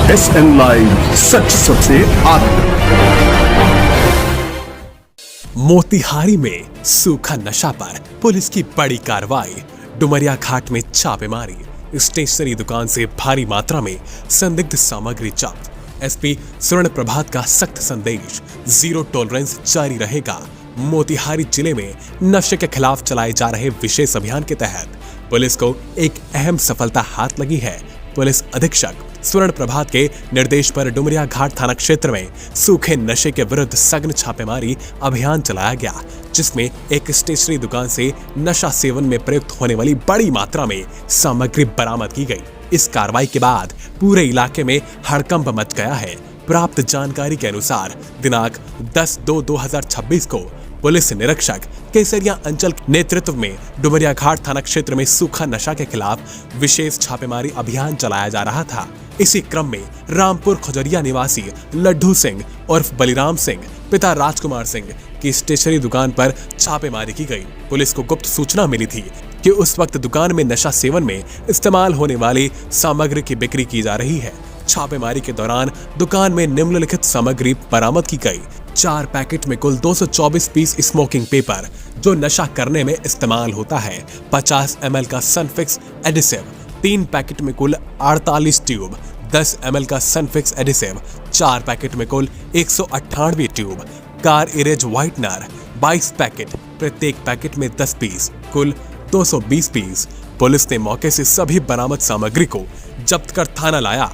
SN live, सच सबसे आगे। मोतिहारी में सूखा नशा पर पुलिस की बड़ी कार्रवाई। डुमरिया घाट में छापेमारी। स्टेशनरी दुकान से भारी मात्रा में संदिग्ध सामग्री जब्त। एसपी स्वर्ण प्रभात का सख्त संदेश, जीरो टॉलरेंस जारी रहेगा। मोतिहारी जिले में नशे के खिलाफ चलाए जा रहे विशेष अभियान के तहत पुलिस को एक अहम सफलता हाथ लगी है। पुलिस अधीक्षक स्वर्ण प्रभात के निर्देश पर डुमरिया घाट थाना क्षेत्र में सूखे नशे के विरुद्ध सघन छापेमारी अभियान चलाया गया, जिसमें एक स्टेशनरी दुकान से नशा सेवन में प्रयुक्त होने वाली बड़ी मात्रा में सामग्री बरामद की गई। इस कार्रवाई के बाद पूरे इलाके में हड़कंप मच गया है। प्राप्त जानकारी के अनुसार दिनांक 10/2/2026 को पुलिस निरीक्षक केसरिया अंचल नेतृत्व में डुमरिया घाट थाना क्षेत्र में सूखा नशा के खिलाफ विशेष छापेमारी अभियान चलाया जा रहा था। इसी क्रम में रामपुर खजरिया निवासी लड्डू सिंह उर्फ बलिराम सिंह पिता राजकुमार सिंह की स्टेशनरी दुकान पर छापेमारी की गई। पुलिस को गुप्त सूचना मिली थी कि उस वक्त दुकान में नशा सेवन में इस्तेमाल होने वाली सामग्री की बिक्री की जा रही है। छापेमारी के दौरान दुकान में निम्नलिखित सामग्री बरामद की गई। 4 पैकेट में कुल 224 पीस स्मोकिंग पेपर जो नशा करने में इस्तेमाल होता है, 50 ml का सनफिक्स एडिसिव, 3 पैकेट में कुल 48 ट्यूब, 10 ml का सनफिक्स एडिसिव, 4 पैकेट में कुल 198 tube, car erase whitener 22 packet, प्रत्येक पैकेट में 10 पीस, कुल 220 पीस। पुलिस ने मौके से सभी बरामद सामग्री को जब्त कर थाना लाया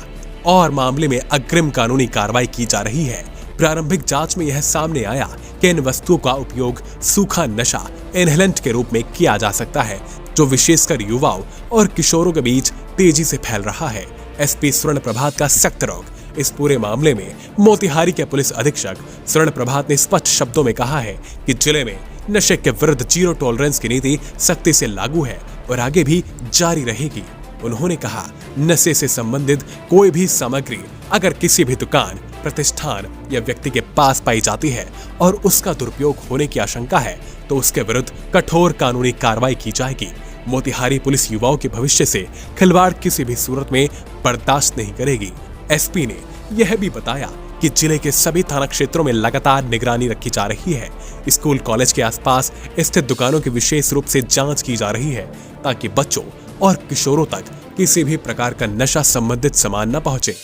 और मामले में अग्रिम कानूनी कार्रवाई की जा रही है। प्रारंभिक जांच में यह सामने आया कि इन वस्तुओं का उपयोग सूखा नशा इनहेलेंट के रूप में किया जा सकता है, जो विशेषकर युवाओं और किशोरों के बीच तेजी से फैल रहा है। एसपी स्वर्ण प्रभात का सख्त रोक। इस पूरे मामले में मोतिहारी के पुलिस अधीक्षक स्वर्ण प्रभात ने स्पष्ट शब्दों में कहा है कि जिले में नशे के विरुद्ध जीरो टॉलरेंस की नीति सख्ती से लागू है और आगे भी जारी रहेगी। उन्होंने कहा, नशे से संबंधित कोई भी सामग्री अगर किसी भी दुकान, प्रतिष्ठान या व्यक्ति के पास पाई जाती है और उसका दुरुपयोग होने की आशंका है तो उसके विरुद्ध कठोर कानूनी कार्रवाई की जाएगी। मोतिहारी पुलिस युवाओं के भविष्य से खिलवाड़ किसी भी सूरत में बर्दाश्त नहीं करेगी। एसपी ने यह भी बताया कि जिले के सभी थाना क्षेत्रों में लगातार निगरानी रखी जा रही है। स्कूल कॉलेज के आसपास स्थित दुकानों की विशेष रूप से जांच की जा रही है ताकि बच्चों और किशोरों तक किसी भी प्रकार का नशा संबंधित सामान न पहुंचे।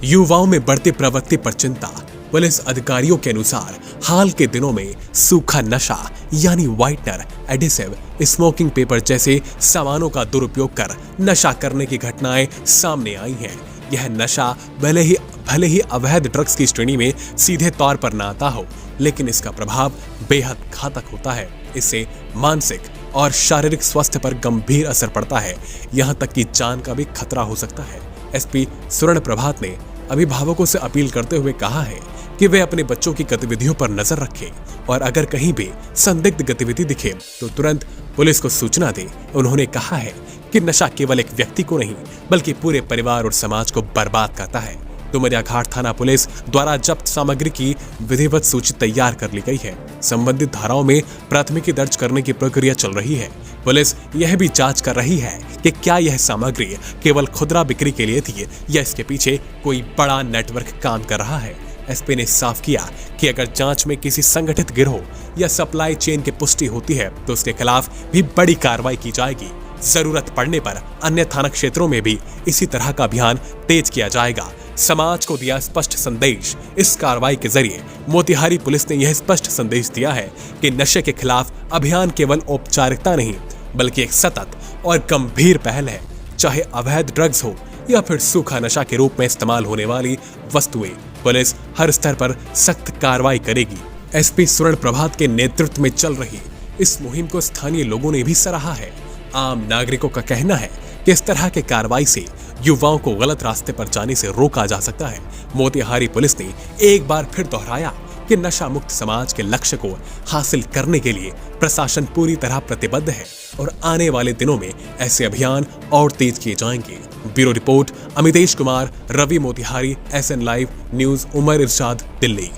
युवाओं में बढ़ती प्रवृत्ति पर चिंता। पुलिस अधिकारियों के अनुसार हाल के दिनों में सूखा नशा यानी व्हाइटनर, एडिसिव, स्मोकिंग पेपर जैसे सामानों का दुरुपयोग कर नशा करने की घटनाएं सामने आई हैं। यह नशा भले ही अवैध ड्रग्स की श्रेणी में सीधे तौर पर न आता हो, लेकिन इसका प्रभाव बेहद घातक होता है। इससे मानसिक और शारीरिक स्वास्थ्य पर गंभीर असर पड़ता है, यहाँ तक कि जान का भी खतरा हो सकता है। एसपी स्वर्ण प्रभात ने अभिभावकों से अपील करते हुए कहा है कि वे अपने बच्चों की गतिविधियों पर नजर रखें और अगर कहीं भी संदिग्ध गतिविधि दिखे तो तुरंत पुलिस को सूचना दें। उन्होंने कहा है कि नशा केवल एक व्यक्ति को नहीं बल्कि पूरे परिवार और समाज को बर्बाद करता है। डुमरिया घाट थाना पुलिस द्वारा जब्त सामग्री की विधिवत सूची तैयार कर ली गई है। संबंधित धाराओं में प्राथमिकी दर्ज करने की प्रक्रिया चल रही है। पुलिस यह भी जांच कर रही है कि क्या यह सामग्री केवल खुदरा बिक्री के लिए थी या इसके पीछे कोई बड़ा नेटवर्क काम कर रहा है। एसपी ने साफ किया कि अगर जांच में किसी संगठित गिरोह या सप्लाई चेन की पुष्टि होती है तो उसके खिलाफ भी बड़ी कार्रवाई की जाएगी। जरूरत पड़ने पर अन्य थाना क्षेत्रों में भी इसी तरह का अभियान तेज किया जाएगा। समाज को दिया स्पष्ट संदेश। इस कार्रवाई के जरिए मोतिहारी पुलिस ने यह स्पष्ट संदेश दिया है कि नशे के खिलाफ अभियान केवल औपचारिकता नहीं बल्कि एक सतत और गंभीर पहल है। चाहे अवैध ड्रग्स हो या फिर सूखा नशा के रूप में इस्तेमाल होने वाली वस्तुएं, पुलिस हर स्तर पर सख्त कार्रवाई करेगी। एसपी स्वर्ण प्रभात के नेतृत्व में चल रही इस मुहिम को स्थानीय लोगों ने भी सराहा है। आम नागरिकों का कहना है कि इस तरह के कार्रवाई से युवाओं को गलत रास्ते पर जाने से रोका जा सकता है। मोतिहारी पुलिस ने एक बार फिर दोहराया कि नशा मुक्त समाज के लक्ष्य को हासिल करने के लिए प्रशासन पूरी तरह प्रतिबद्ध है और आने वाले दिनों में ऐसे अभियान और तेज किए जाएंगे। Bureau report Amitesh Kumar, Ravi Motihari, SN live news, Umar Irshad, Delhi.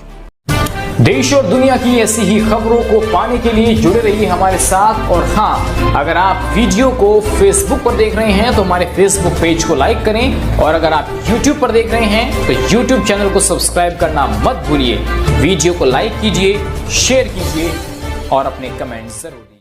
देश और दुनिया की ऐसी ही खबरों को पाने के लिए जुड़े रहिए हमारे साथ। और हाँ, अगर आप वीडियो को फेसबुक पर देख रहे हैं तो हमारे फेसबुक पेज को लाइक करें, और अगर आप यूट्यूब पर देख रहे हैं तो यूट्यूब चैनल को सब्सक्राइब करना मत भूलिए। वीडियो को लाइक कीजिए, शेयर कीजिए और अपने कमेंट जरूर दीजिए।